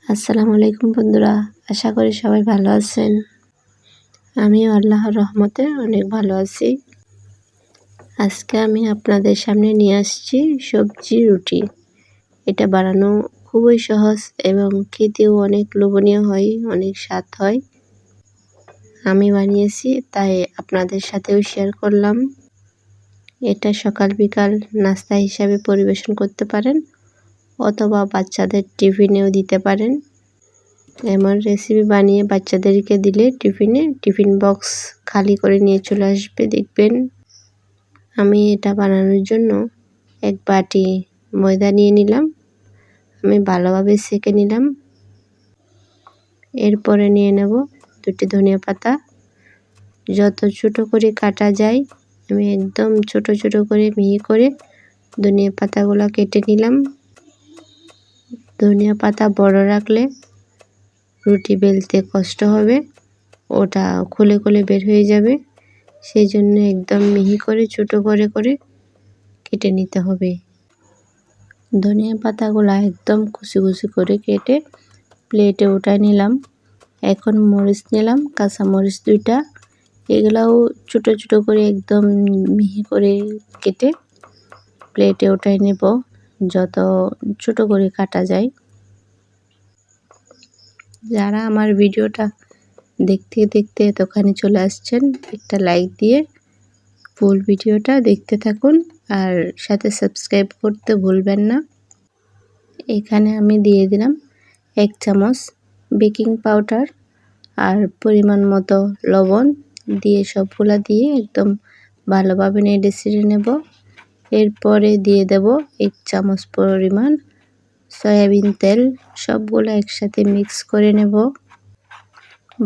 আসসালামু আলাইকুম বন্ধুরা, আশা করি সবাই ভালো আছেন। আমিও আল্লাহর রহমতে অনেক ভালো আছি। আজকে আমি আপনাদের সামনে নিয়ে আসছি সবজি রুটি। এটা বানানো খুবই সহজ এবং খেতেও অনেক লোভনীয় হয়, অনেক স্বাদ হয়। আমি বানিয়েছি, তাই আপনাদের সাথেও শেয়ার করলাম। এটা সকাল বিকাল নাস্তা হিসাবে পরিবেশন করতে পারেন অথবা বাচ্চাদের টিফিনেও দিতে পারেন। এমন রেসিপি বানিয়ে বাচ্চাদেরকে দিলে টিফিন বক্স খালি করে নিয়ে চলে আসবে দেখবেন। আমি এটা বানানোর জন্য এক বাটি ময়দা নিয়ে নিলাম। আমি ভালোভাবে সেঁকে নিলাম। এরপরে নিয়ে নেব দুটি ধনিয়া পাতা, যত ছোট করে কাটা যায় আমি একদম ছোট ছোট করে মিহি করে ধনিয়া পাতাগুলো কেটে নিলাম। ধনিয়া পাতা বড় রাখলে রুটি বেলতে কষ্ট হবে, ওটা খুলে খুলে বের হয়ে যাবে। সেই জন্য একদম মিহি করে ছোট করে করে কেটে নিতে হবে। ধনিয়া পাতাগুলো একদম কুচি কুচি করে কেটে প্লেটে উঠায় নিলাম। এখন মরিচ নিলাম, কাঁচা মরিচ 2টা। এগুলাও ছোট ছোট করে একদম মিহি করে কেটে প্লেটে উঠায় নেব, যত ছোট করে কাটা যায়। যারা আমার ভিডিওটা দেখতে দেখতে এতখানি চলে আসছেন, একটা লাইক দিয়ে ফুল ভিডিওটা দেখতে থাকুন আর সাথে সাবস্ক্রাইব করতে ভুলবেন না। এখানে আমি দিয়ে দিলাম 1 চামচ বেকিং পাউডার আর পরিমাণ মতো লবণ দিয়ে সবগুলা দিয়ে একদম ভালোভাবে নেড়ে ছেড়ে নেব। এরপরে দিয়ে দেব 1 চামচ পরিমাণ সয়াবিন তেল। সবগুলো একসাথে মিক্স করে নেব।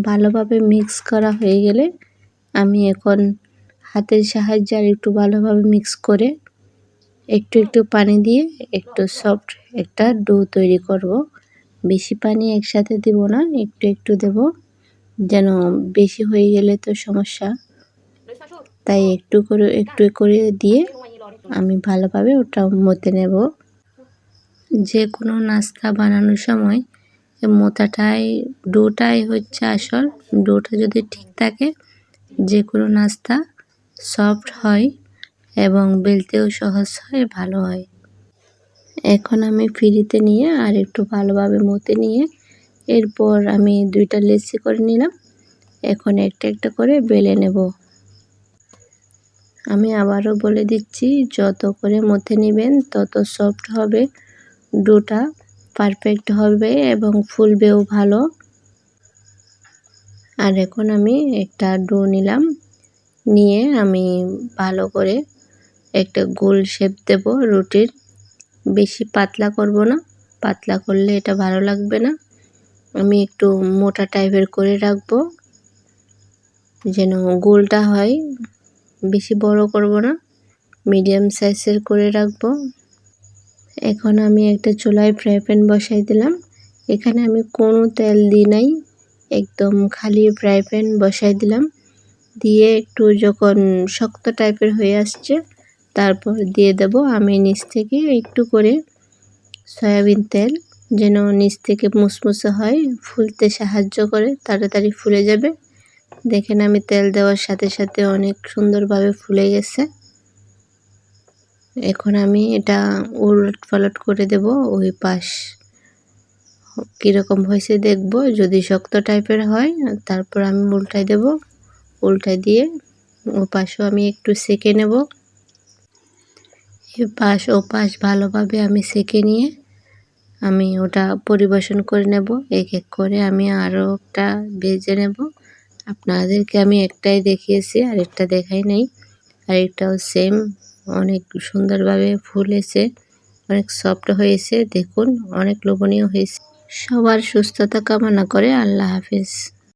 ভালোভাবে মিক্স করা হয়ে গেলে আমি এখন হাতের সাহায্যে আর একটু ভালোভাবে মিক্স করে একটু একটু পানি দিয়ে একটু সফট একটা ডো তৈরি করব। বেশি পানি একসাথে দেব না, একটু একটু দেব, যেন বেশি হয়ে গেলে তো সমস্যা। তাই একটু করে দিয়ে আমি ভালোভাবে ওটা মতে নেব। যে কোনো নাস্তা বানানোর সময় ডোটাই হচ্ছে আসল। ডোটা যদি ঠিক থাকে যে কোনো নাস্তা সফট হয় এবং বেলতেও সহজ হয়, ভালো হয়। এখন আমি ফ্রিতে নিয়ে আর একটু ভালোভাবে মতে নিয়ে এরপর আমি 2টা লেচি করে নিলাম। এখন একটা একটা করে বেলে নেব। আমি আবারও বলে দিচ্ছি, যত করে মতে নেবেন তত সফট হবে, ডোটা পারফেক্ট হবে এবং ফুলবেও ভালো। আর এখন আমি একটা ডো নিলাম, নিয়ে আমি ভালো করে একটা গোল শেপ দেব রুটির। বেশি পাতলা করব না, পাতলা করলে এটা ভালো লাগবে না। আমি একটু মোটা টাইপের করে রাখবো যেন গোলটা হয়। বেশি বড় করব না, মিডিয়াম সাইজের করে রাখবো। এখন আমি একটা চুলায় ফ্রাই প্যান বসাই দিলাম। এখানে আমি কোনো তেল দিই নাই, একদম খালি ফ্রাই প্যান বসাই দিলাম। দিয়ে একটু যখন শক্ত টাইপের হয়ে আসছে তারপর দিয়ে দেব আমি নিচ থেকে একটু করে সয়াবিন তেল, যেন নিচ থেকে মুসমুসে হয়, ফুলতে সাহায্য করে, তাড়াতাড়ি ফুলে যাবে। দেখেন আমি তেল দেওয়ার সাথে সাথে অনেক সুন্দরভাবে ফুলে গেছে। এখন আমি এটা উলট পালট করে দেব। ওই পাশ কীরকম হয়েছে দেখব। যদি শক্ত টাইপের হয় তারপর আমি উল্টাই দেব। উল্টাই দিয়ে ও পাশও আমি একটু সেঁকে নেব। এ পাশ ও পাশ ভালোভাবে আমি সেঁকে নিয়ে আমি ওটা পরিবেশন করে নেব। এক এক করে আমি আরও একটা ভেজে নেব। আপনাদেরকে আমি একটাই দেখিয়েছি, আরেকটা দেখাই নাই। আরেকটাও সেম অনেক সুন্দরভাবে ফুলেছে, অনেক সফট হয়েছে। দেখুন অনেক লোভনীয় হয়েছে। সবার সুস্থতা কামনা করে আল্লাহ হাফেজ।